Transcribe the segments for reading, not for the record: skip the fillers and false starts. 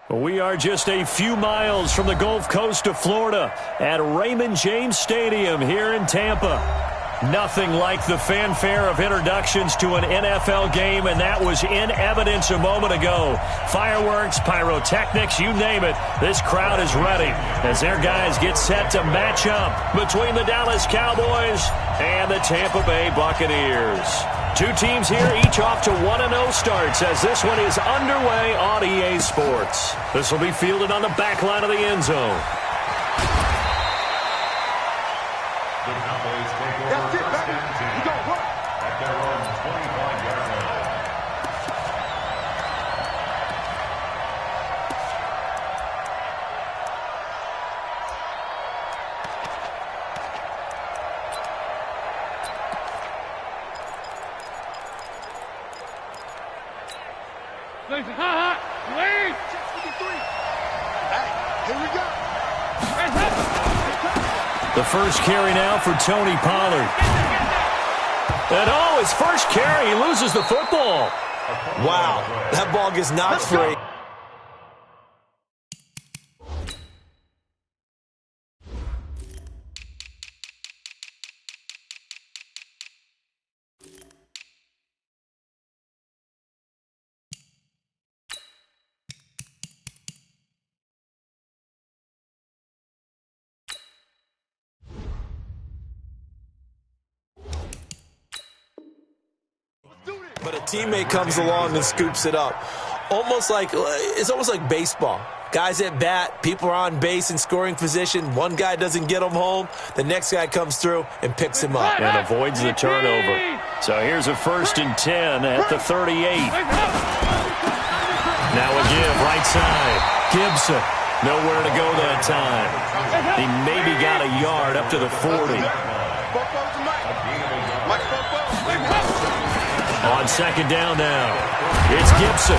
We are just a few miles from the Gulf Coast of Florida at Raymond James Stadium here in Tampa. Nothing like the fanfare of introductions to an NFL game, and that was in evidence a moment ago. Fireworks, pyrotechnics, you name it. This crowd is ready as their guys get set to match up between the Dallas Cowboys and the Tampa Bay Buccaneers. Two teams here, each off to 1-0 starts as this one is underway on EA Sports. This will be fielded on the back line of the end zone. The Cowboys take over first and 10 at their own 25-yard line. Wait! Here we go. The first carry now for Tony Pollard. And his first carry, he loses the football. Wow, that ball gets knocked free. But a teammate comes along and scoops it up. It's almost like baseball. Guys at bat, people are on base in scoring position. One guy doesn't get him home. The next guy comes through and picks him up. And avoids the turnover. So here's a 1st and 10 at the 38. Now a give right side. Gibson. Nowhere to go that time. He maybe got a yard up to the 40. On second down now, it's Gibson.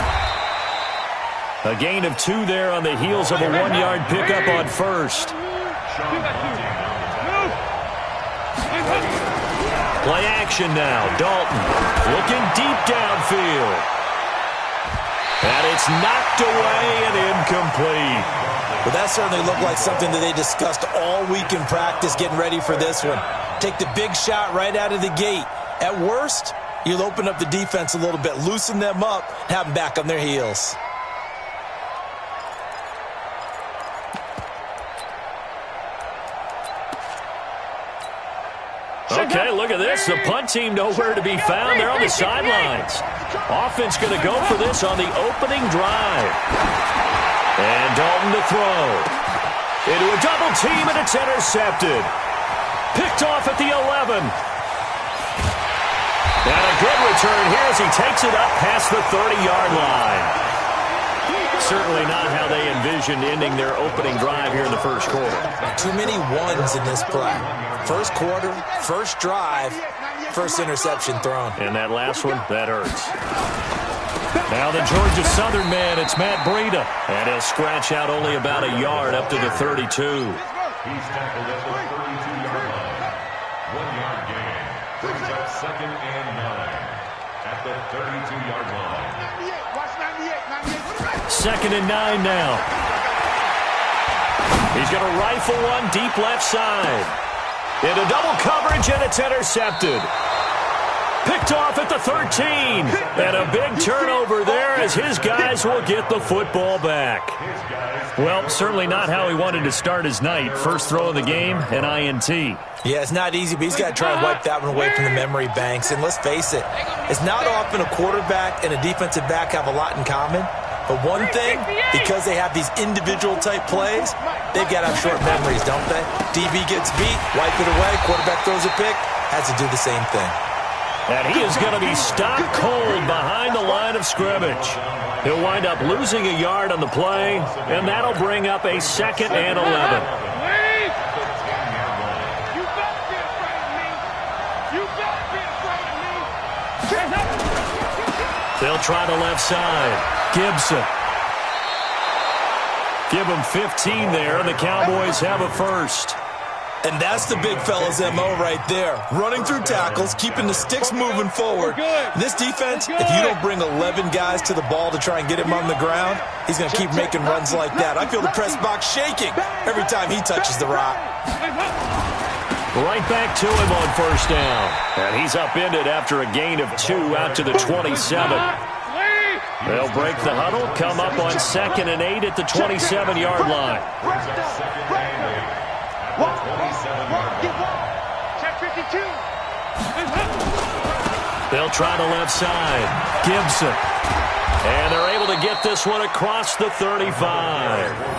A gain of 2 there on the heels of a 1-yard pickup on first. Play action now. Dalton looking deep downfield. And it's knocked away and incomplete. Well, that certainly looked like something that they discussed all week in practice getting ready for this one. Take the big shot right out of the gate. At worst, you'll open up the defense a little bit, loosen them up, have them back on their heels. Okay, look at this. The punt team nowhere to be found. They're on the sidelines. Offense going to go for this on the opening drive. And Dalton to throw. Into a double team, and it's intercepted. Picked off at the 11. And a good return here as he takes it up past the 30-yard line. Certainly not how they envisioned ending their opening drive here in the first quarter. Too many ones in this play. First quarter, first drive, first interception thrown. And that last one, that hurts. Now the Georgia Southern man, it's Matt Breida. And he'll scratch out only about a yard up to the 32. He's tackled at the 32-yard line. 1-yard gain. Brings up 2nd and 9 at the 32-yard line. 2nd and 9 now. He's going to rifle one deep left side. Into double coverage, and it's intercepted. Picked off at the 13. And a big turnover there as his guys will get the football back. Well, certainly not how he wanted to start his night. First throw of the game, an INT. Yeah, it's not easy, but he's got to try and wipe that one away from the memory banks. And let's face it, it's not often a quarterback and a defensive back have a lot in common. But one thing, because they have these individual type plays, they've got to have short memories, don't they? DB gets beat, wipe it away, quarterback throws a pick, has to do the same thing. And he is going to be stopped cold behind the line of scrimmage. He'll wind up losing a yard on the play, and that'll bring up a 2nd and 11. They'll try the left side. Gibson. Give him 15 there, and the Cowboys have a first. And that's the big fella's MO right there. Running through tackles, keeping the sticks moving forward. This defense, if you don't bring 11 guys to the ball to try and get him on the ground, he's going to keep making runs like that. I feel the press box shaking every time he touches the rock. Right back to him on first down. And he's upended after a gain of 2 out to the 27. They'll break the huddle, come up on 2nd and 8 at the 27-yard line. They'll try the left side. Gibson. And they're able to get this one across the 35.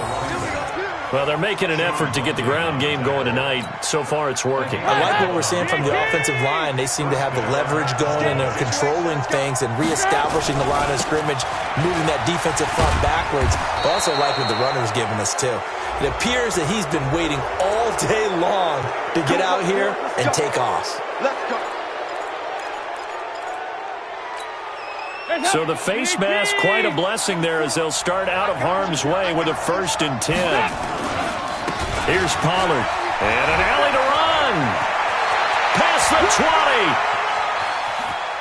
Well, they're making an effort to get the ground game going tonight. So far, it's working. I like what we're seeing from the offensive line. They seem to have the leverage going, and they're controlling things and reestablishing the line of scrimmage, moving that defensive front backwards. I also like what the runner's giving us, too. It appears that he's been waiting all day long to get out here and take off. Let's go. So the face mask, quite a blessing there as they'll start out of harm's way with a 1st and 10. Here's Pollard. And an alley to run. Past the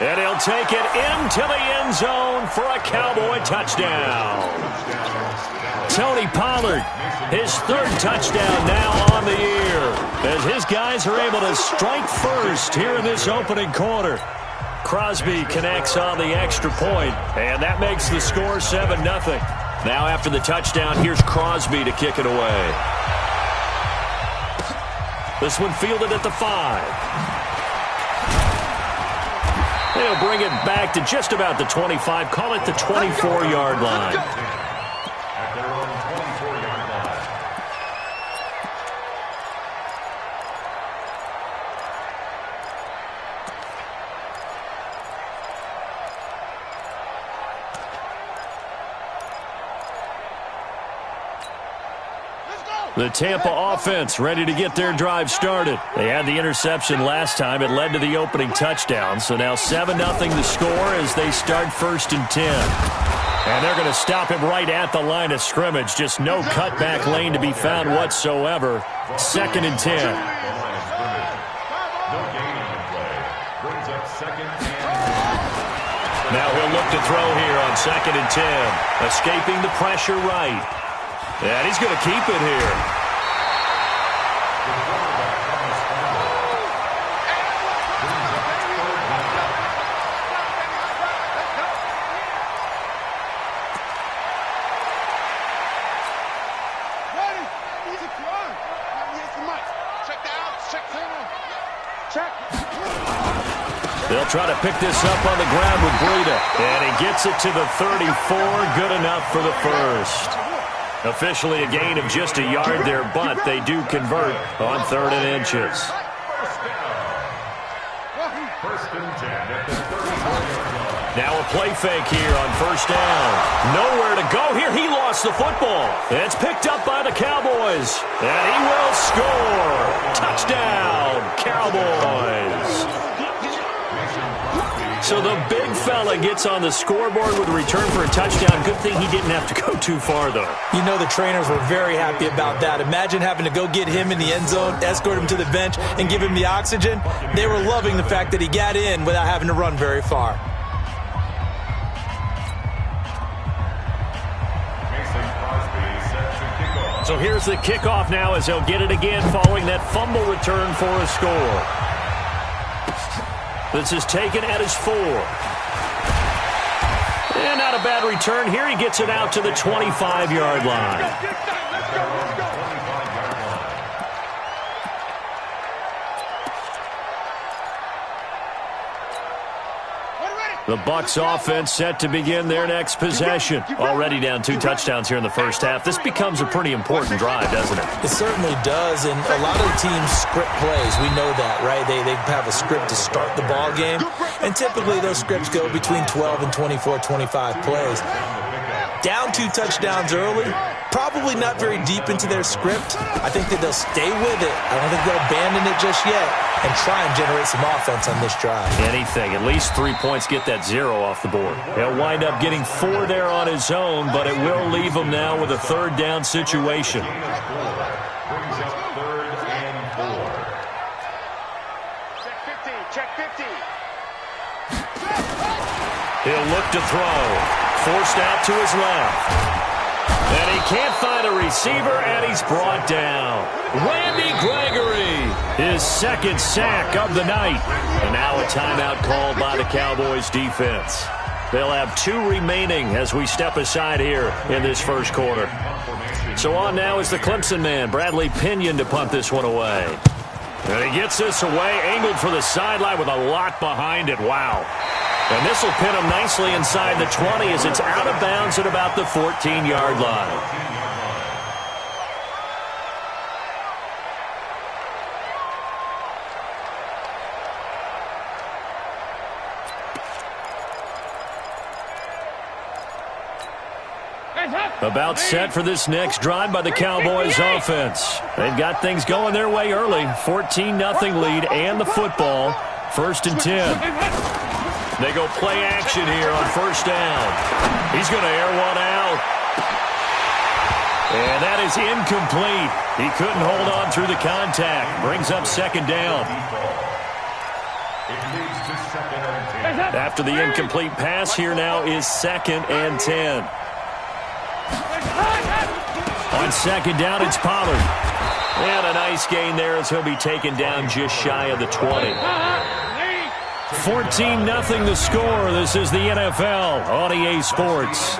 20. And he'll take it into the end zone for a Cowboy touchdown. Tony Pollard, his 3rd touchdown now on the year, as his guys are able to strike first here in this opening quarter. Crosby connects on the extra point, and that makes the score 7-0. Now after the touchdown, here's Crosby to kick it away. This one fielded at the 5. They'll bring it back to just about the 25, call it the 24-yard line. At their own 24-yard line. The Tampa offense ready to get their drive started. They had the interception last time. It led to the opening touchdown. So now 7-0 the score as they start 1st and 10. And they're going to stop him right at the line of scrimmage. Just no cutback lane to be found whatsoever. 2nd and 10. No gain on the play. Brings up 2nd and 10. Now he'll look to throw here on 2nd and 10. Escaping the pressure right. And he's going to keep it here. They'll try to pick this up on the ground with Breida. And he gets it to the 34. Good enough for the 1st. Officially a gain of just a yard there, but they do convert on 3rd and inches. First and 10 at the 34-yard line. Now a play fake here on 1st down. Nowhere to go here. He lost the football. It's picked up by the Cowboys. And he will score. Touchdown, Cowboys. So the big fella gets on the scoreboard with a return for a touchdown. Good thing he didn't have to go too far, though. You know the trainers were very happy about that. Imagine having to go get him in the end zone, escort him to the bench, and give him the oxygen. They were loving the fact that he got in without having to run very far. So here's the kickoff now as they'll get it again following that fumble return for a score. This is taken at his 4. And not a bad return here. He gets it out to the 25-yard line. The Bucs offense set to begin their next possession. Already down 2 touchdowns here in the first half. This becomes a pretty important drive, doesn't it? It certainly does, and a lot of the teams script plays. We know that, right? They have a script to start the ball game, and typically those scripts go between 12 and 24, 25 plays. Down 2 touchdowns early, probably not very deep into their script. I think that they'll stay with it. I don't think they'll abandon it just yet and try and generate some offense on this drive. Anything. At least 3 points, get that 0 off the board. He'll wind up getting 4 there on his own, but it will leave him now with a 3rd down situation. Brings up 3rd and 4. He'll look to throw. Forced out to his left. And he can't find a receiver, and he's brought down. Randy Gregory, his second sack of the night. And now a timeout called by the Cowboys defense. They'll have 2 remaining as we step aside here in this first quarter. So on now is the Clemson man, Bradley Pinion, to punt this one away. And he gets this away, angled for the sideline with a lot behind it. Wow. And this will pin him nicely inside the 20 as it's out of bounds at about the 14-yard line. About set for this next drive by the Cowboys offense. They've got things going their way early. 14-0 lead and the football. 1st and 10. They go play action here on first down. He's going to air one out. And that is incomplete. He couldn't hold on through the contact. Brings up 2nd down. After the incomplete pass, here now is 2nd and 10. On 2nd down, it's Pollard. And a nice gain there as he'll be taken down just shy of the 20. 14-0 the score. This is the NFL on EA Sports.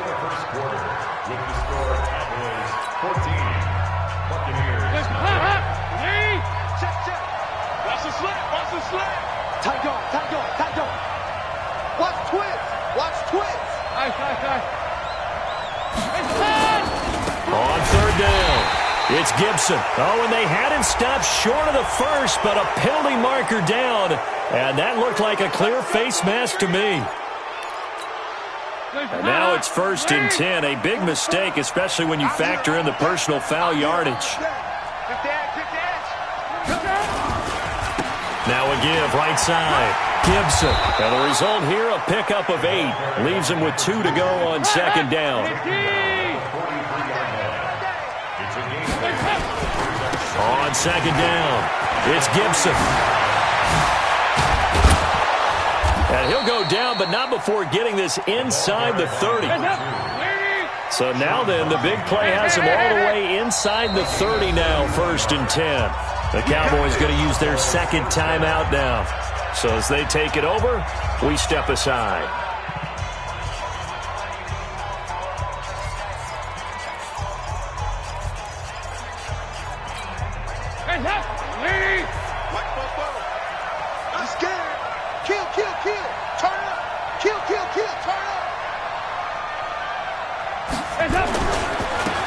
On 3rd down, it's Gibson. Oh, and they had him stopped short of the first, but a penalty marker down. And that looked like a clear face mask to me. And now it's 1st and 10. A big mistake, especially when you factor in the personal foul yardage. Now a give right side. Gibson. And the result here, a pickup of 8. Leaves him with 2 to go on 2nd down. On 2nd down, it's Gibson. And he'll go down, but not before getting this inside the 30. So now then, the big play has him all the way inside the 30 now, 1st and 10. The Cowboys going to use their 2nd timeout now. So as they take it over, we step aside.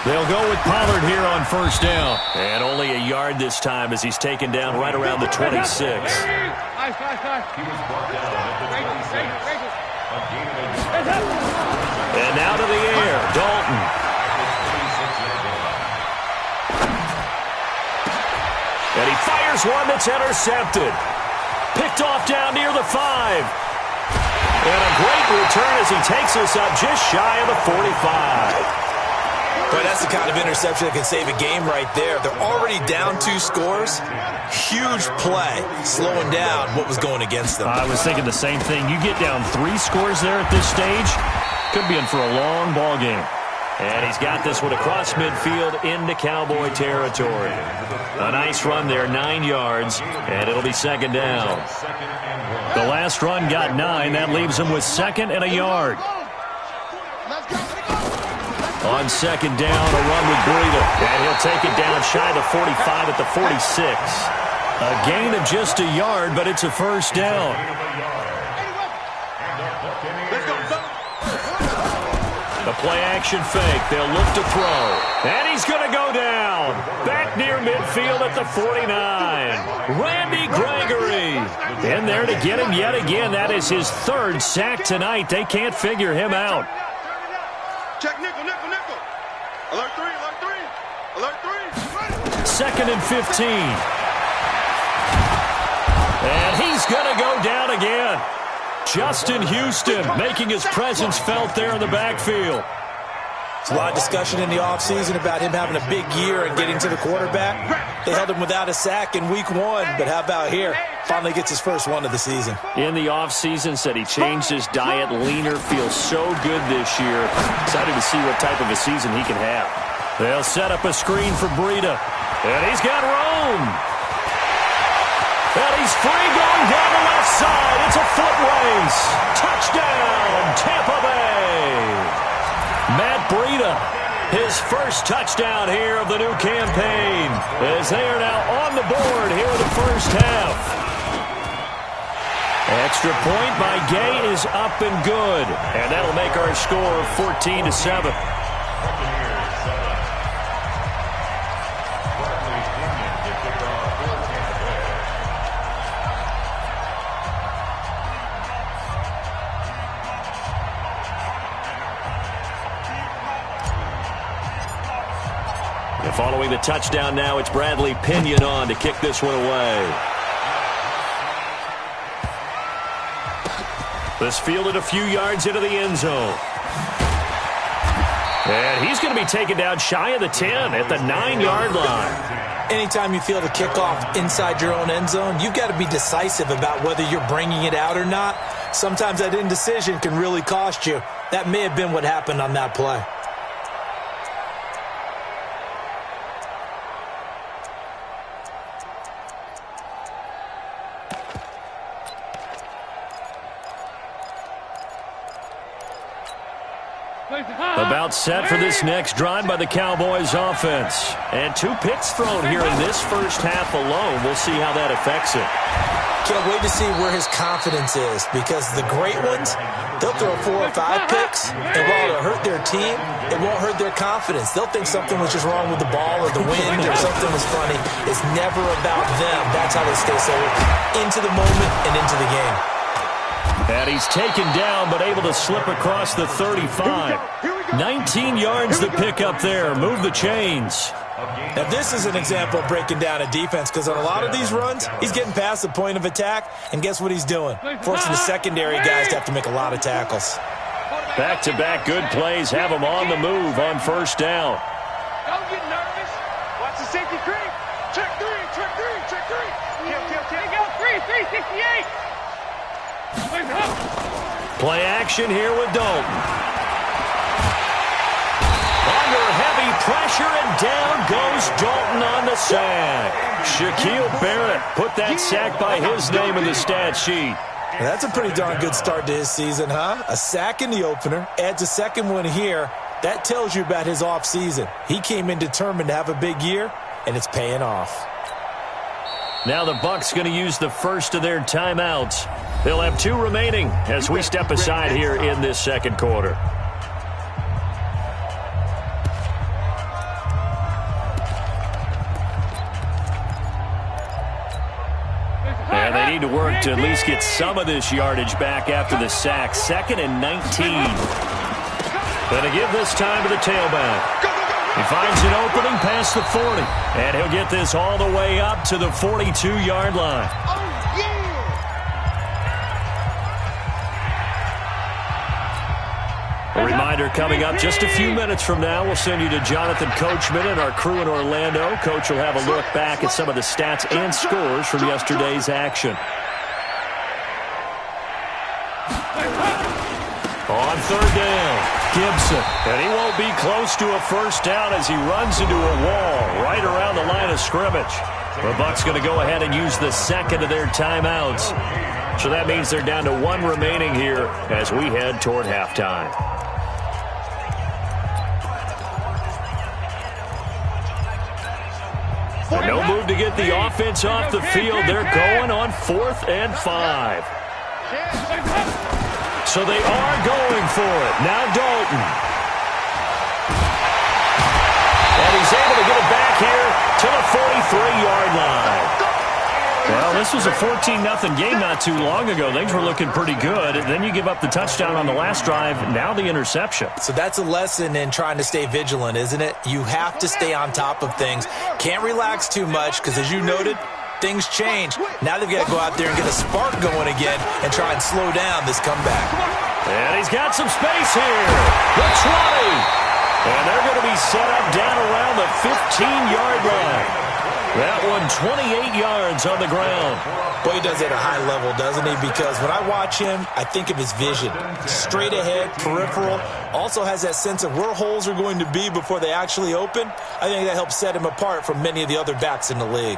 They'll go with Pollard here on 1st down. And only a yard this time as he's taken down right around the 26. And now to the air, Dalton. And he fires one that's intercepted. Picked off down near the 5. And a great return as he takes us up just shy of the 45. But that's the kind of interception that can save a game right there. They're already down 2 scores. Huge play, slowing down what was going against them. I was thinking the same thing. You get down 3 scores there at this stage, could be in for a long ball game. And he's got this one across midfield into Cowboy territory. A nice run there, 9 yards, and it'll be 2nd down. The last run got 9. That leaves him with 2nd and a yard. On 2nd down, a run with Breida. And he'll take it down shy of the 45 at the 46. A gain of just a yard, but it's a 1st down. The play-action fake. They'll look to throw. And he's going to go down. Back near midfield at the 49. Randy Gregory in there to get him yet again. That is his 3rd sack tonight. They can't figure him out. Check nickel, nickel, nickel. Alert 3, alert 3. Alert 3. 2nd and 15. And he's going to go down again. Justin Houston making his presence felt there in the backfield. There's a lot of discussion in the offseason about him having a big year and getting to the quarterback. They held him without a sack in week 1, but how about here? Finally gets his first one of the season. In the offseason, said he changed his diet, leaner, feels so good this year. Excited to see what type of a season he can have. They'll set up a screen for Breida. And he's got Rome. And he's free going down the left side. It's a foot race. Touchdown, Tampa Bay. Matt Breida, his first touchdown here of the new campaign, as they are now on the board here in the first half. Extra point by Gay is up and good, and that'll make our score 14-7. Following the touchdown now, it's Bradley Pinion on to kick this one away. This fielded a few yards into the end zone. And he's going to be taken down shy of the 10 at the 9-yard line. Anytime you field a kickoff inside your own end zone, you've got to be decisive about whether you're bringing it out or not. Sometimes that indecision can really cost you. That may have been what happened on that play. About set for this next drive by the Cowboys offense. And 2 picks thrown here in this first half alone. We'll see how that affects it. Can't wait to see where his confidence is, because the great ones, they'll throw 4 or 5 picks, and while it'll hurt their team, it won't hurt their confidence. They'll think something was just wrong with the ball or the wind or something was funny. It's never about them. That's how they stay so into the moment and into the game. And he's taken down, but able to slip across the 35. 19 yards to pick up there. Move the chains. Now, this is an example of breaking down a defense, because on a lot of these runs, he's getting past the point of attack, and guess what he's doing? Forcing the secondary guys to have to make a lot of tackles. Back-to-back good plays have him on the move on first down. Don't get nervous. Watch the safety creep. Check 3, check 3, check 3. Take out 368. Play action here with Dalton. Under heavy pressure, and down goes Dalton on the sack. Shaquille Barrett put that sack by his name in the stat sheet. That's a pretty darn good start to his season, huh? A sack in the opener, adds a second one here. That tells you about his offseason. He came in determined to have a big year, and it's paying off. Now the Bucs going to use the first of their timeouts. They'll have 2 remaining as we step aside here in this second quarter. And they need to work to at least get some of this yardage back after the sack. 2nd and 19. Going to give this time to the tailback. He finds an opening past the 40. And he'll get this all the way up to the 42-yard line. A reminder coming up just a few minutes from now, we'll send you to Jonathan Coachman and our crew in Orlando. Coach will have a look back at some of the stats and scores from yesterday's action. On 3rd down, Gibson. And he won't be close to a first down as he runs into a wall right around the line of scrimmage. The Bucs going to go ahead and use the second of their timeouts. So that means they're down to 1 remaining here as we head toward halftime. No move to get the offense off the field. They're going on 4th and 5. So they are going for it. Now Dalton. And he's able to get it back here to the 43-yard line. Well, this was a 14-0 game not too long ago. Things were looking pretty good. And then you give up the touchdown on the last drive. Now the interception. So that's a lesson in trying to stay vigilant, isn't it? You have to stay on top of things. Can't relax too much because, as you noted, things change. Now they've got to go out there and get a spark going again and try and slow down this comeback. And he's got some space here. The 20. And they're going to be set up down around the 15-yard line. That one 28 yards on the ground. Boy, he does it at a high level, doesn't he? Because when I watch him, I think of his vision. Straight ahead, peripheral. Also has that sense of where holes are going to be before they actually open. I think that helps set him apart from many of the other backs in the league.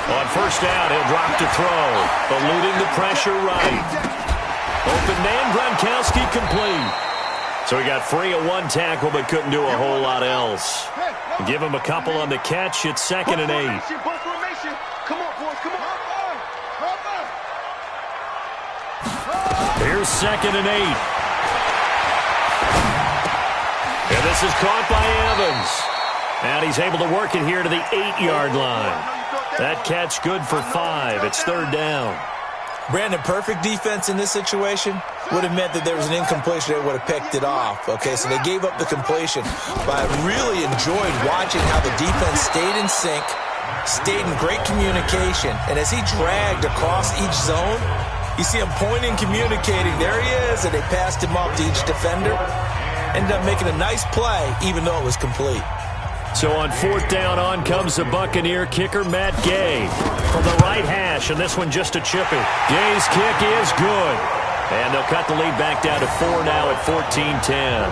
On first down, he'll drop to throw. Eluding the pressure right. Open man, Gronkowski complete. So he got free of one tackle, but couldn't do a whole lot else. Give him a couple on the catch. It's 2nd and 8. Come on, boys, come on. Here's 2nd and 8. And this is caught by Evans. And he's able to work it here to the 8-yard line. That catch good for 5. It's 3rd down. Brandon, perfect defense in this situation would have meant that there was an incompletion. They would have picked it off. Okay, so they gave up the completion. But I really enjoyed watching how the defense stayed in sync, stayed in great communication. And as he dragged across each zone, you see him pointing, communicating. There he is, and they passed him off to each defender. Ended up making a nice play, even though it was complete. So on 4th down, on comes the Buccaneer kicker, Matt Gay, from the right hash, and this one just a chippy. Gay's kick is good. And they'll cut the lead back down to 4 now at 14-10.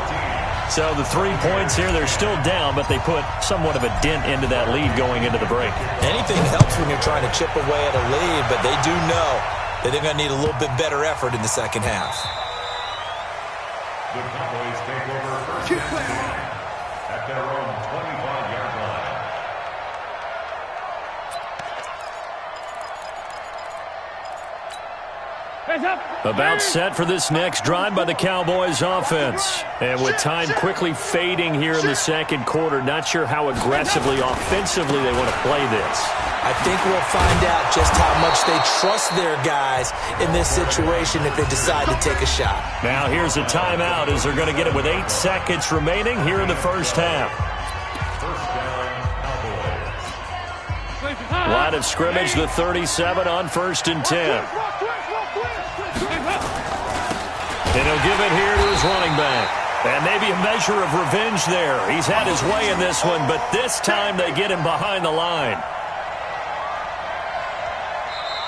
So the 3 points here, they're still down, but they put somewhat of a dent into that lead going into the break. Anything helps when you're trying to chip away at a lead, but they do know that they're going to need a little bit better effort in the second half. The Cowboys take over first at their own 25-yard line. About set for this next drive by the Cowboys offense. And with time quickly fading here in the second quarter, not sure how aggressively, offensively they want to play this. I think we'll find out just how much they trust their guys in this situation if they decide to take a shot. Now here's a timeout as they're going to get it with 8 seconds remaining here in the first half. First down, Cowboys. Line of scrimmage, the 37 on 1st and 10. And he'll give it here to his running back. And maybe a measure of revenge there. He's had his way in this one, but this time they get him behind the line.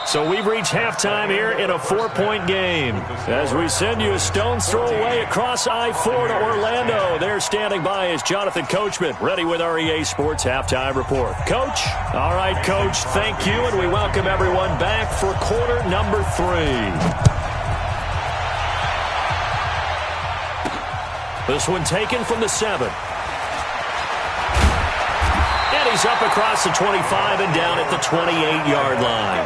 So we've reached halftime here in a 4-point game. As we send you a stone's throw away across I-4 to Orlando. There standing by is Jonathan Coachman, ready with our EA Sports Halftime Report. Coach? All right, Coach, thank you, and we welcome everyone back for quarter number 3. This one taken from the 7. And he's up across the 25 and down at the 28-yard line.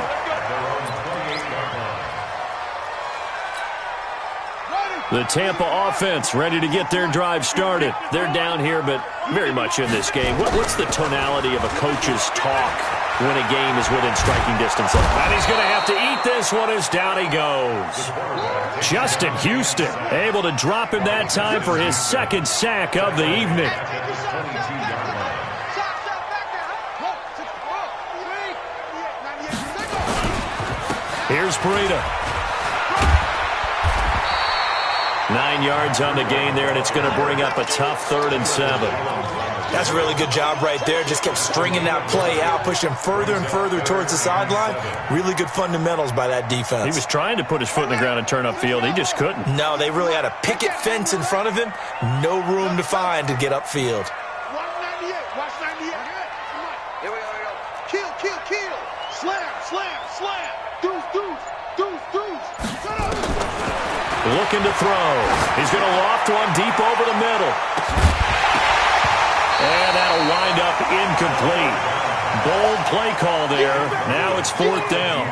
The Tampa offense ready to get their drive started. They're down here, but very much in this game. What's the tonality of a coach's talk when a game is within striking distance? And he's going to have to eat this one as down he goes. Justin Houston able to drop him that time for his 2nd sack of the evening. Here's Breida. 9 yards on the gain there, and it's going to bring up a tough 3rd and 7. That's a really good job right there. Just kept stringing that play out, pushing further and further towards the sideline. Really good fundamentals by that defense. He was trying to put his foot in the ground and turn upfield. He just couldn't. No, they really had a picket fence in front of him. No room to find to get upfield. Watch 98. Watch 98. Here we go. Kill, kill, kill. Slam, slam, slam. Deuce, deuce, deuce, deuce. Shut up. Looking to throw. He's going to loft one deep over the middle. And that'll wind up incomplete. Bold play call there. Now it's 4th down.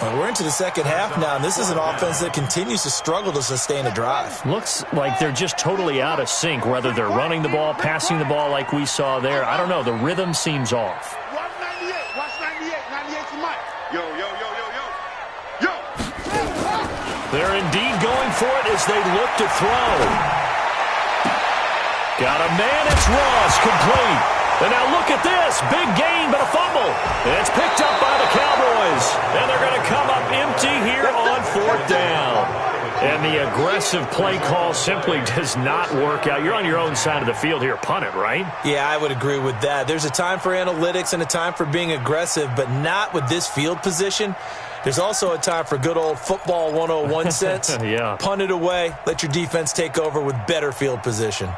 Well, we're into the second half now, and this is an offense that continues to struggle to sustain a drive. Looks like they're just totally out of sync, whether they're running the ball, passing the ball like we saw there. I don't know. The rhythm seems off. Watch 98. Watch 98. 98's the mic. Yo, yo, yo, yo, yo. Yo. They're indeed going for it as they look to throw. Got a man, it's Ross, complete. And now look at this. Big gain, but a fumble. And it's picked up by the Cowboys. And they're going to come up empty here on 4th down. And the aggressive play call simply does not work out. You're on your own side of the field here. Punt it, right? Yeah, I would agree with that. There's a time for analytics and a time for being aggressive, but not with this field position. There's also a time for good old football 101 sense. Yeah. Punt it away. Let your defense take over with better field position.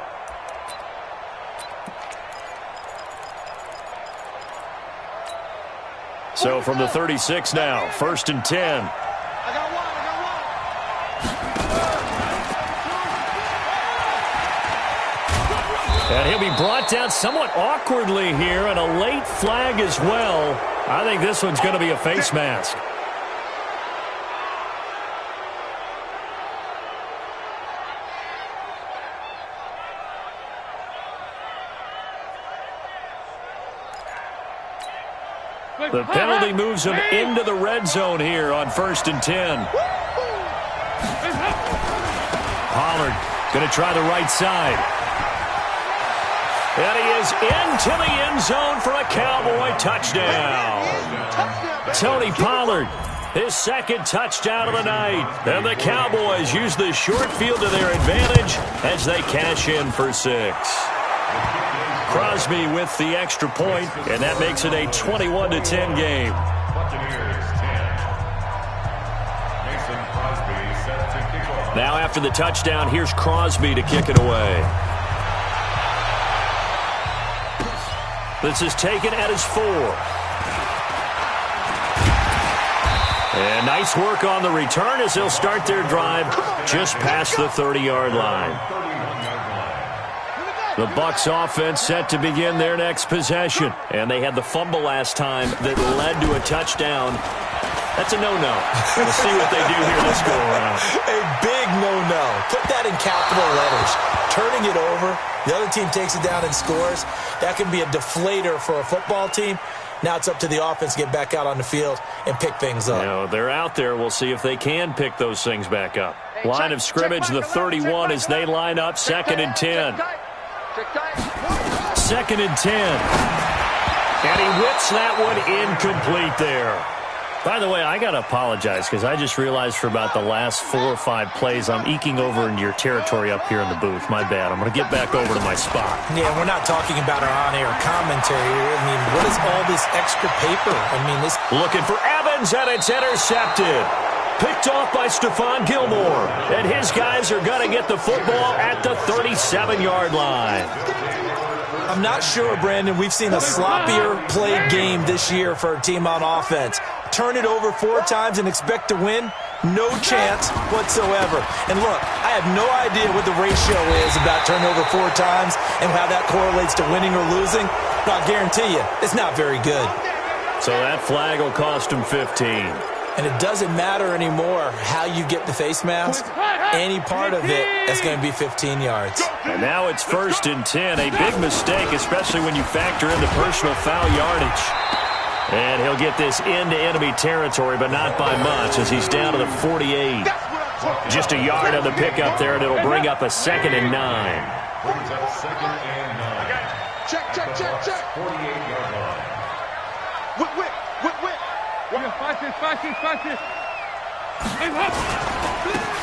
So from the 36 now, 1st and 10. And he'll be brought down somewhat awkwardly here, and a late flag as well. I think this one's going to be a face mask. The penalty moves him into the red zone here on 1st and 10. Pollard going to try the right side. And he is into the end zone for a Cowboy touchdown. Tony Pollard, his 2nd touchdown of the night. And the Cowboys use the short field to their advantage as they cash in for 6. Crosby with the extra point, and that makes it a 21-10 game. Now after the touchdown, here's Crosby to kick it away. This is taken at his 4. And nice work on the return as they'll start their drive just past the 30-yard line. The Bucs offense set to begin their next possession. And they had the fumble last time that led to a touchdown. That's a no-no. We'll see what they do here this go-around. A big no-no. Put that in capital letters. Turning it over, the other team takes it down and scores. That can be a deflator for a football team. Now it's up to the offense to get back out on the field and pick things up. You know, they're out there. We'll see if they can pick those things back up. Line of scrimmage, the 31 as they line up, 2nd and 10. 2nd and 10. And he whips that one incomplete there. By the way, I got to apologize because I just realized for about the last 4 or 5 plays I'm eking over into your territory up here in the booth. My bad. I'm going to get back over to my spot. Yeah, we're not talking about our on-air commentary here. I mean, what is all this extra paper? I mean, this... Looking for Evans, and it's intercepted. Picked off by Stephon Gilmore. And his guys are going to get the football at the 37-yard line. I'm not sure, Brandon, we've seen a sloppier played game this year for a team on offense. Turn it over 4 times and expect to win? No chance whatsoever. And look, I have no idea what the ratio is about turnover 4 times and how that correlates to winning or losing. But I'll guarantee you, it's not very good. So that flag will cost him 15. And it doesn't matter anymore how you get the face mask. Any part of it is going to be 15 yards. And now it's 1st and 10. A big mistake, especially when you factor in the personal foul yardage. And he'll get this into enemy territory, but not by much as he's down to the 48. Just a yard on the pickup there, and it'll bring up a 2nd and 9. Brings up 2nd and 9. Check. 48-yard line. Whip.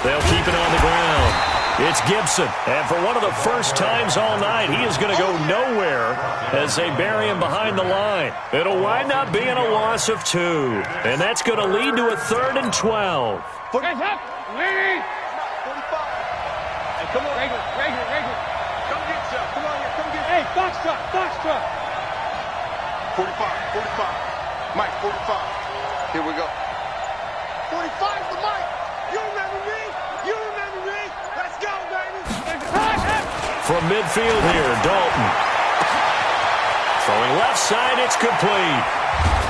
They'll keep it on the ground. It's Gibson, and for one of the first times all night, he is going to go nowhere as they bury him behind the line. It'll wind up being a loss of 2, and that's going to lead to a 3rd and 12. Hey, come on. Regular. Come get some. Come on here. Come get. Hey, box truck. 45. Mike, 45. Here we go. 45 for Mike. You remember me? Let's go, baby. From midfield here, Dalton. Throwing left side, it's complete.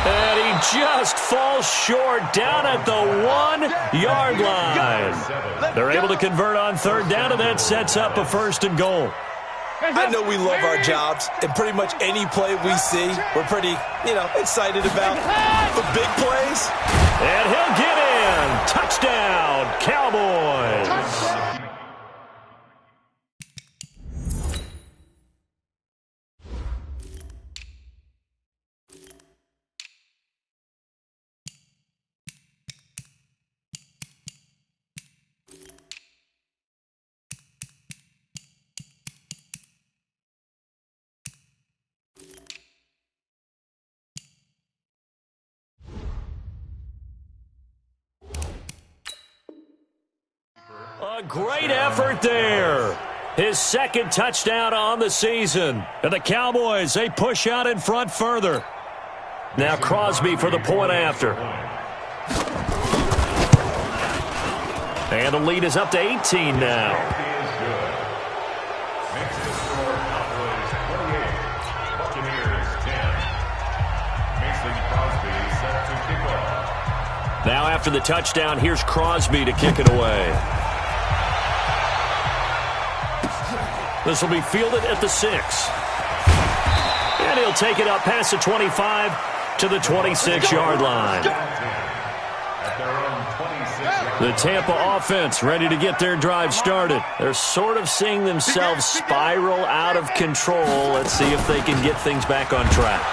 And he just falls short down at the 1-yard line. They're able to convert on 3rd down, and that sets up a 1st and goal. I know we love our jobs, and pretty much any play we see, we're pretty, excited about. But big plays. And he'll get in. Touchdown, Cowboys. A great effort there. His second touchdown on the season. And the Cowboys, they push out in front further. Now Crosby for the point after. And the lead is up to 18 now. Now after the touchdown, here's Crosby to kick it away. This will be fielded at the 6. And he'll take it up past the 25 to the 26-yard line. The Tampa offense ready to get their drive started. They're sort of seeing themselves spiral out of control. Let's see if they can get things back on track.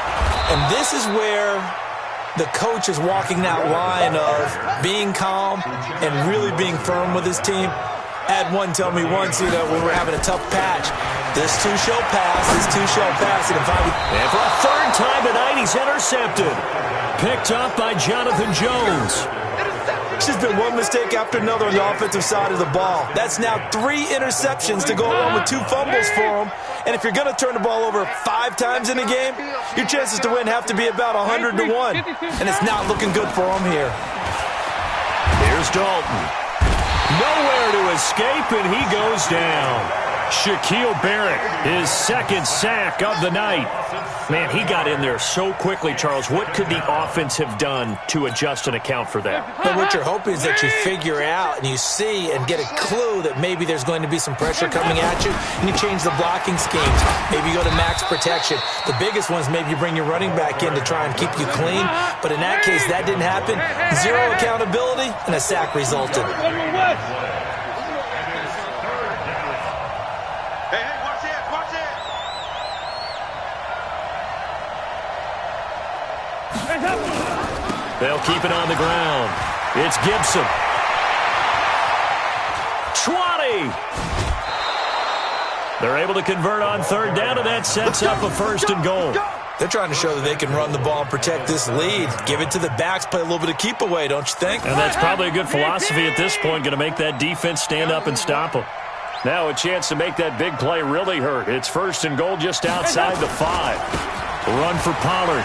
And this is where the coach is walking that line of being calm and really being firm with his team. I had one tell me once, when we're having a tough patch, this too shall pass, this too shall pass. And for a third time tonight, he's intercepted. Picked up by Jonathan Jones. It's just been one mistake after another on the offensive side of the ball. That's now 3 interceptions to go along with 2 fumbles for him. And if you're going to turn the ball over 5 times in a game, your chances to win have to be about 100 to 1. And it's not looking good for him here. Here's Dalton. Nowhere to escape, and he goes down. Shaquille Barrett, his second sack of the night. Man, he got in there so quickly, Charles. What could the offense have done to adjust and account for that? But what you're hoping is that you figure out and you see and get a clue that maybe there's going to be some pressure coming at you, and you change the blocking schemes. Maybe you go to max protection. The biggest one is maybe you bring your running back in to try and keep you clean. But in that case, that didn't happen. 0 accountability, and a sack resulted. They'll keep it on the ground. It's Gibson. 20. They're able to convert on third down, and that sets up a 1st and goal. They're trying to show that they can run the ball and protect this lead. Give it to the backs, play a little bit of keep away, don't you think? And that's probably a good philosophy at this point, going to make that defense stand up and stop them. Now a chance to make that big play really hurt. It's 1st and goal just outside the 5. Run for Pollard.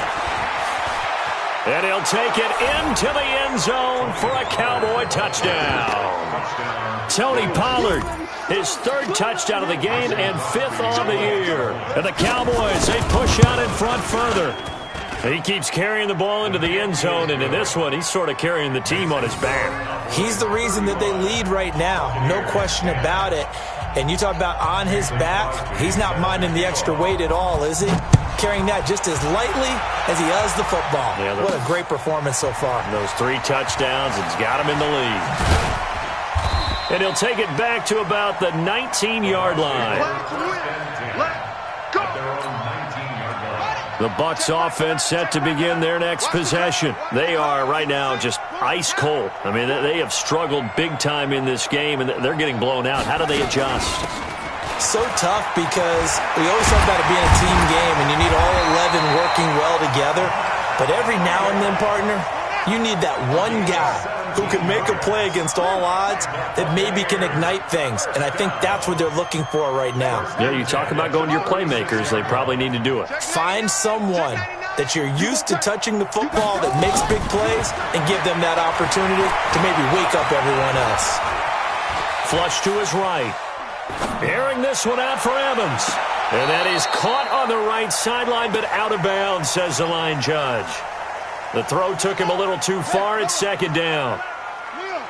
And he'll take it into the end zone for a Cowboy touchdown. Tony Pollard, his 3rd touchdown of the game and 5th on the year. And the Cowboys, they push out in front further. He keeps carrying the ball into the end zone, and in this one, he's sort of carrying the team on his back. He's the reason that they lead right now, no question about it. And you talk about on his back, he's not minding the extra weight at all, is he? Carrying that just as lightly as he does the football. Yeah, what a great performance so far. Those 3 touchdowns, it's got him in the lead. And he'll take it back to about the 19-yard line. The Bucs offense set to begin their next possession. They are right now just ice cold. I mean, they have struggled big time in this game, and they're getting blown out. How do they adjust? So tough because we always talk about it being a team game, and you need all 11 working well together. But every now and then, partner, you need that one guy who can make a play against all odds that maybe can ignite things. And I think that's what they're looking for right now. Yeah, you talk about going to your playmakers. They probably need to do it. Find someone that you're used to touching the football that makes big plays and give them that opportunity to maybe wake up everyone else. Flush to his right. Airing this one out for Evans. And that is caught on the right sideline, but out of bounds, says the line judge. The throw took him a little too far. It's 2nd down.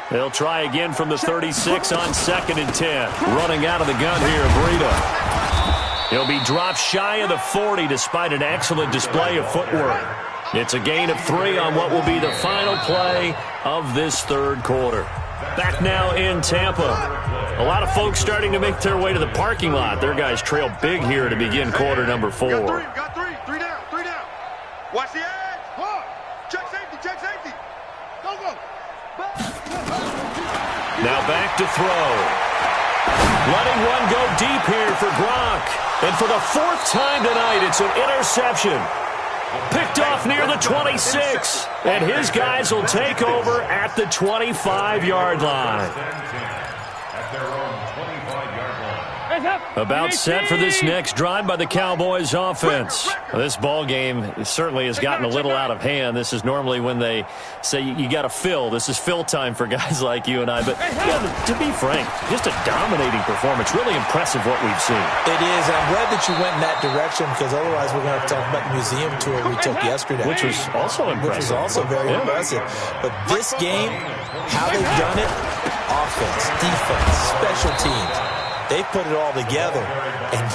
They'll try again from the 36 on 2nd and 10. Running out of the gun here, Breida. He'll be dropped shy of the 40 despite an excellent display of footwork. It's a gain of 3 on what will be the final play of this 3rd quarter. Back now in Tampa. A lot of folks starting to make their way to the parking lot. Their guys trail big here to begin quarter number 4. Got 3. 3 down. Watch the edge. Check safety. Go. Now back to throw. Letting one go deep here for Gronk. And for the 4th time tonight, it's an interception. Picked off near the 26. And his guys will take over at the 25-yard line. their own 25-yard line. About set for this next drive by the Cowboys offense. This ball game certainly has gotten a little out of hand. This is normally when they say you got to fill. This is fill time for guys like you and I. But yeah, to be frank, just a dominating performance. Really impressive what we've seen. It is. I'm glad that you went in that direction because otherwise we're going to have to talk about the museum tour we took yesterday. Which was also impressive. Which was also very impressive. But this game, how they've done it, offense, defense, special teams, they put it all together. And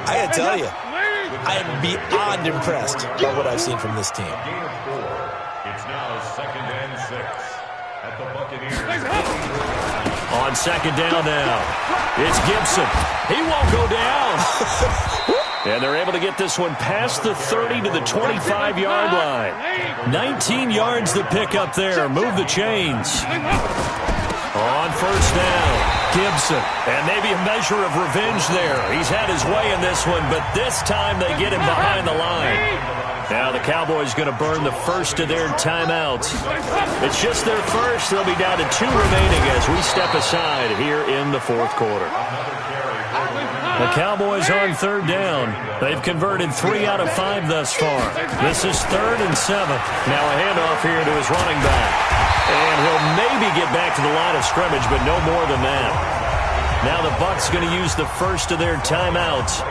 I got to tell you, I am beyond impressed by what I've seen from this team. Gain of 4. It's now 2nd and 6 at the Buccaneers. On 2nd down now, it's Gibson. He won't go down. And they're able to get this one past the 30 to the 25-yard line. 19 yards to pick up there. Move the chains. On 1st down, Gibson. And maybe a measure of revenge there. He's had his way in this one, but this time they get him behind the line. Now the Cowboys going to burn the first of their timeouts. It's just their first. They'll be down to 2 remaining as we step aside here in the 4th quarter. The Cowboys on 3rd down. They've converted 3 out of 5 thus far. This is 3rd and 7. Now a handoff here to his running back. And he'll maybe get back to the line of scrimmage, but no more than that. Now the Bucs going to use the first of their timeouts.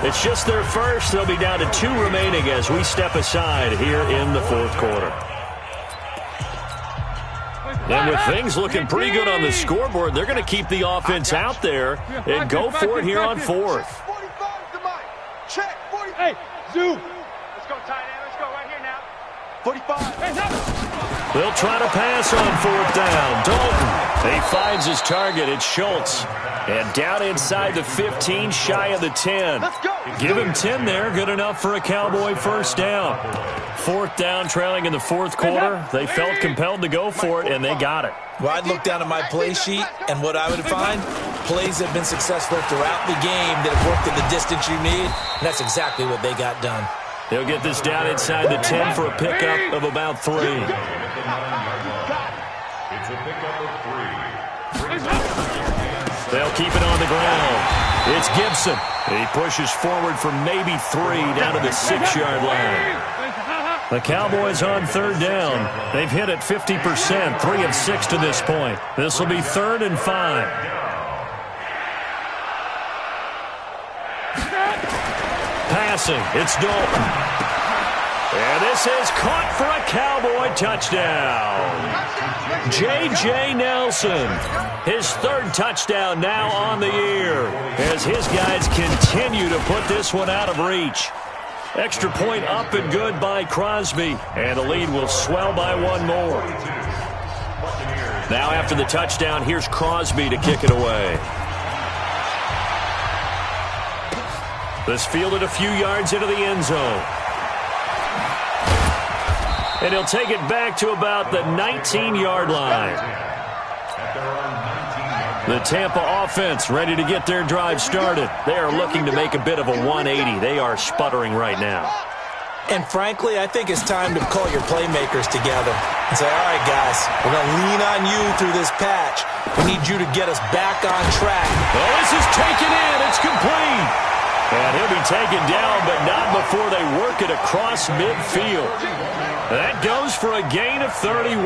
It's just their first. They'll be down to 2 remaining as we step aside here in the 4th quarter. And with things looking pretty good on the scoreboard, they're going to keep the offense out there and go for it here on 4th. 45 to Mike. Check. 40. Hey, Zoo. Let's go tight end. Let's go right here now. 45. They'll try to pass on 4th down. Dalton. He finds his target. It's Schultz. And down inside the 15, shy of the 10. Give him 10 there. Good enough for a Cowboy first down. 4th down, trailing in the 4th quarter. They felt compelled to go for it, and they got it. Well, I'd look down at my play sheet, and what I would find, plays that have been successful throughout the game that have worked at the distance you need, and that's exactly what they got done. They'll get this down inside the 10 for a pickup of about 3. It's a pickup of 3. They'll keep it on the ground. It's Gibson. He pushes forward for maybe 3 down to the 6-yard line. The Cowboys on 3rd down. They've hit it 50%, 3 of 6 to this point. This will be 3rd and 5. Passing, it's Dalton. And this is caught for a Cowboy touchdown. J.J. Nelson, his 3rd touchdown now on the year as his guys continue to put this one out of reach. Extra point up and good by Crosby, and the lead will swell by 1 more. Now after the touchdown, here's Crosby to kick it away. This fielded a few yards into the end zone. And he'll take it back to about the 19-yard line. The Tampa offense ready to get their drive started. They are looking to make a bit of a 180. They are sputtering right now. And frankly, I think it's time to call your playmakers together and say, all right, guys, we're going to lean on you through this patch. We need you to get us back on track. Oh, this is taken in. It's complete. And he'll be taken down, but not before they work it across midfield. That goes for a gain of 31.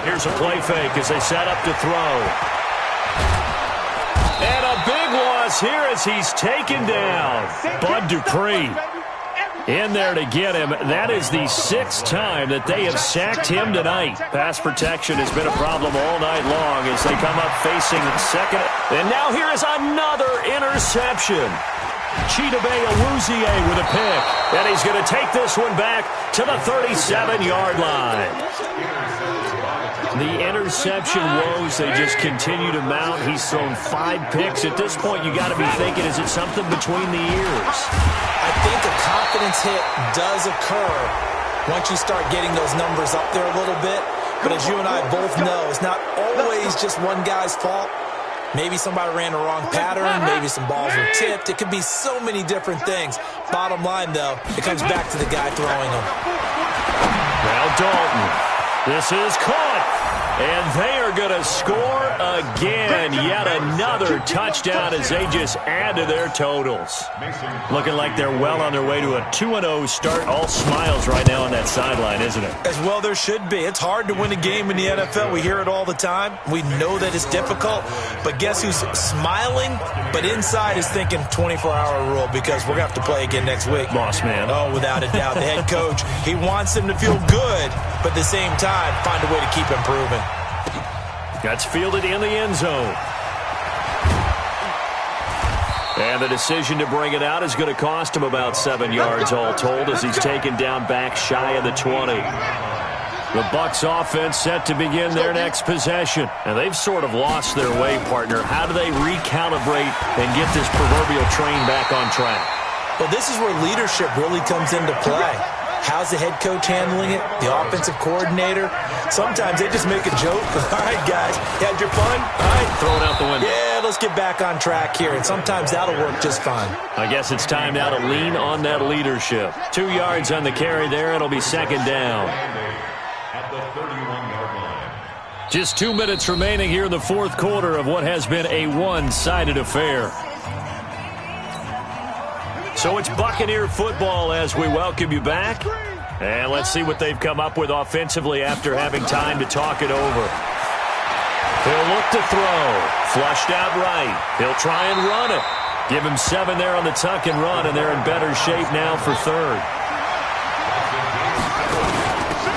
Here's a play fake as they set up to throw. And a big loss here as he's taken down. Bud Dupree in there to get him. That is the 6th time that they have sacked him tonight. Pass protection has been a problem all night long as they come up facing second. And now here is another interception. Chidobe Awuzie with a pick. And he's going to take this one back to the 37-yard line. The interception woes, they just continue to mount. He's thrown 5 picks. At this point, you got to be thinking, is it something between the ears? I think a confidence hit does occur once you start getting those numbers up there a little bit. But as you and I both know, it's not always just one guy's fault. Maybe somebody ran the wrong pattern. Maybe some balls were tipped. It could be so many different things. Bottom line, though, it comes back to the guy throwing them. Now Dalton. This is caught, and they are going to score again. Yet another touchdown as they just add to their totals. Looking like they're well on their way to a 2-0 start. All smiles right now on that sideline, isn't it? As well there should be. It's hard to win a game in the NFL. We hear it all the time. We know that it's difficult. But guess who's smiling, but inside is thinking 24-hour rule because we're going to have to play again next week. Boss man. Oh, without a doubt. The head coach, he wants them to feel good, but at the same time, find a way to keep improving. That's fielded in the end zone. And the decision to bring it out is going to cost him about 7 yards all told as he's taken down back shy of the 20. The Bucs offense set to begin their next possession. And they've sort of lost their way, partner. How do they recalibrate and get this proverbial train back on track? Well, this is where leadership really comes into play. How's the head coach handling it? The offensive coordinator? Sometimes they just make a joke. All right, guys, you had your fun? All right. Throw it out the window. Yeah, let's get back on track here. And sometimes that'll work just fine. I guess it's time now to lean on that leadership. 2 yards on the carry there. It'll be second down. At the 31-yard line. Just 2 minutes remaining here in the fourth quarter of what has been a one-sided affair. So it's Buccaneer football as we welcome you back. And let's see what they've come up with offensively after having time to talk it over. He'll look to throw. Flushed out right. He'll try and run it. Give him 7 there on the tuck and run, and they're in better shape now for third.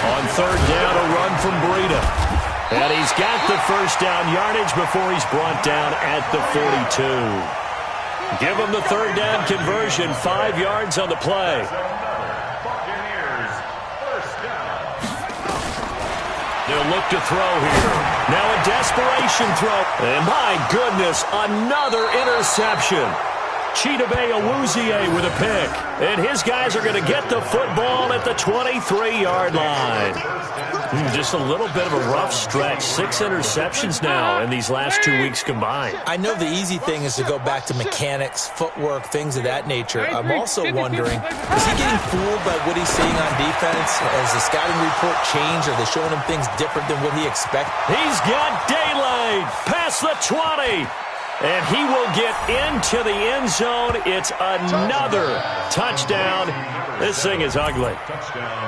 On third down, a run from Breida. And he's got the first down yardage before he's brought down at the 42. Give him the third down conversion, 5 yards on the play. Buccaneers, first down. They'll look to throw here. Now a desperation throw. And my goodness, another interception. Chidobe Awuzie with a pick. And his guys are going to get the football at the 23-yard line. Just a little bit of a rough stretch. 6 interceptions now in these last 2 weeks combined. I know the easy thing is to go back to mechanics, footwork, things of that nature. I'm also wondering, is he getting fooled by what he's seeing on defense? Has the scouting report changed? Are they showing him things different than what he expected? He's got daylight past the 20. And he will get into the end zone. It's another touchdown. This thing is ugly.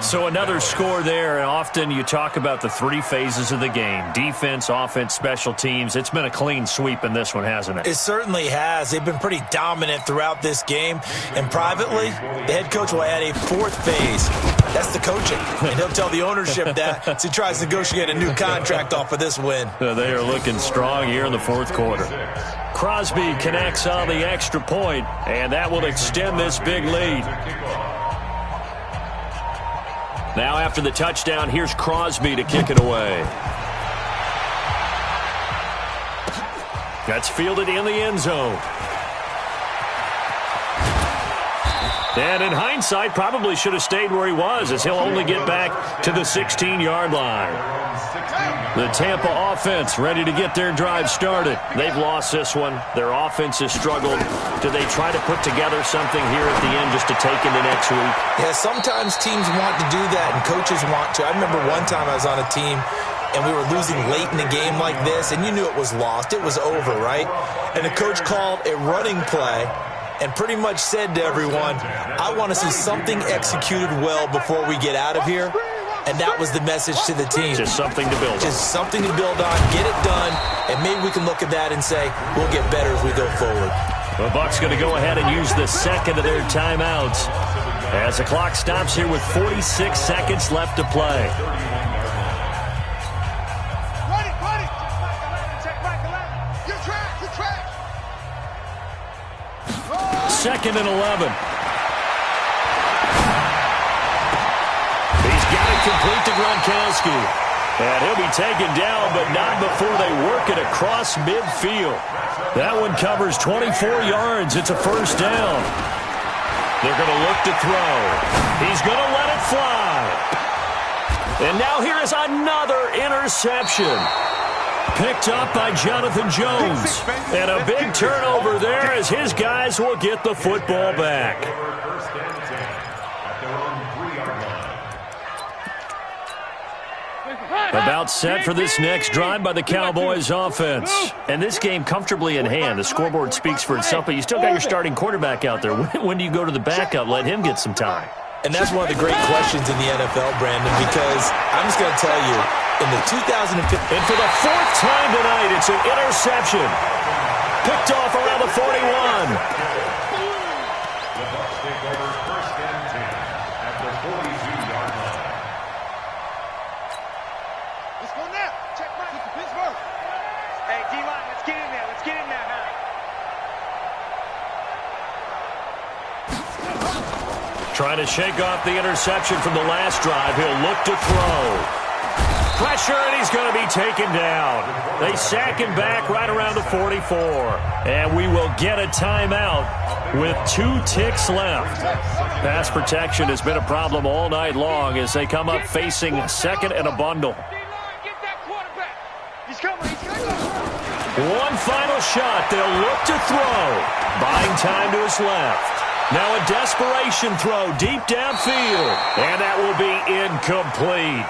So another score there. And often you talk about the 3 phases of the game. Defense, offense, special teams. It's been a clean sweep in this one, hasn't it? It certainly has. They've been pretty dominant throughout this game. And privately, the head coach will add a 4th phase. That's the coaching. And he'll tell the ownership that as he tries to negotiate a new contract off of this win. They are looking strong here in the fourth quarter. Crosby connects on the extra point, and that will extend this big lead. Now after the touchdown, here's Crosby to kick it away. That's fielded in the end zone. And in hindsight, probably should have stayed where he was, as he'll only get back to the 16-yard line. The Tampa offense ready to get their drive started. They've lost this one. Their offense has struggled. Do they try to put together something here at the end just to take into next week? Yeah, sometimes teams want to do that and coaches want to. I remember one time I was on a team and we were losing late in a game like this, and you knew it was lost. It was over, right? And the coach called a running play and pretty much said to everyone, I want to see something executed well before we get out of here. And that was the message to the team. Just something to build on. Just something to build on, get it done, and maybe we can look at that and say, we'll get better as we go forward. The Bucs going to go ahead and use the second of their timeouts as the clock stops here with 46 seconds left to play. Second and 11. He's got it complete to Gronkowski. And he'll be taken down, but not before they work it across midfield. That one covers 24 yards. It's a first down. They're going to look to throw. He's going to let it fly. And now here is another interception. Picked up by Jonathan Jones. And a big turnover there as his guys will get the football back. About set for this next drive by the Cowboys offense. And this game comfortably in hand. The scoreboard speaks for itself, but you still got your starting quarterback out there. When do you go to the backup? Let him get some time. And that's one of the great questions in the NFL, Brandon, because I'm just going to tell you, in the 2015... And for the fourth time tonight, it's an interception. Picked off around the 41. The Bucs take over 1st and 10 at the 42-yard line. Let's go now. Check right. Get to Pittsburgh. Hey, D-line, let's get in there. Let's get in there, huh? Trying to shake off the interception from the last drive. He'll look to throw. Pressure, and he's going to be taken down. They sack him back right around the 44. And we will get a timeout with 2 ticks left. Pass protection has been a problem all night long as they come up facing second and a bundle. D-line, get that quarterback. He's coming. One final shot. They'll look to throw. Buying time to his left. Now a desperation throw deep downfield. And that will be incomplete.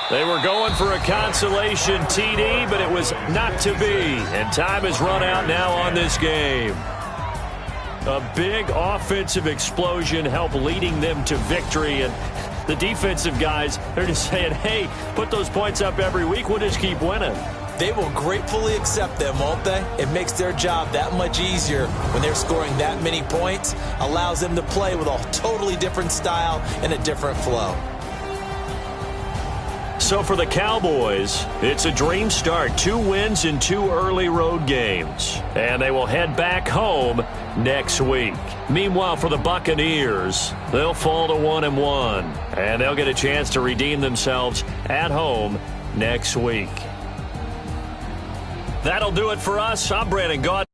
They were going for a consolation TD, but it was not to be. And time has run out now on this game. A big offensive explosion helped leading them to victory. And the defensive guys, they're just saying, hey, put those points up every week. We'll just keep winning. They will gratefully accept them, won't they? It makes their job that much easier when they're scoring that many points. Allows them to play with a totally different style and a different flow. So for the Cowboys, it's a dream start. 2 wins in 2 early road games. And they will head back home next week. Meanwhile, for the Buccaneers, they'll fall to 1-1. And they'll get a chance to redeem themselves at home next week. That'll do it for us. I'm Brandon Gaudin.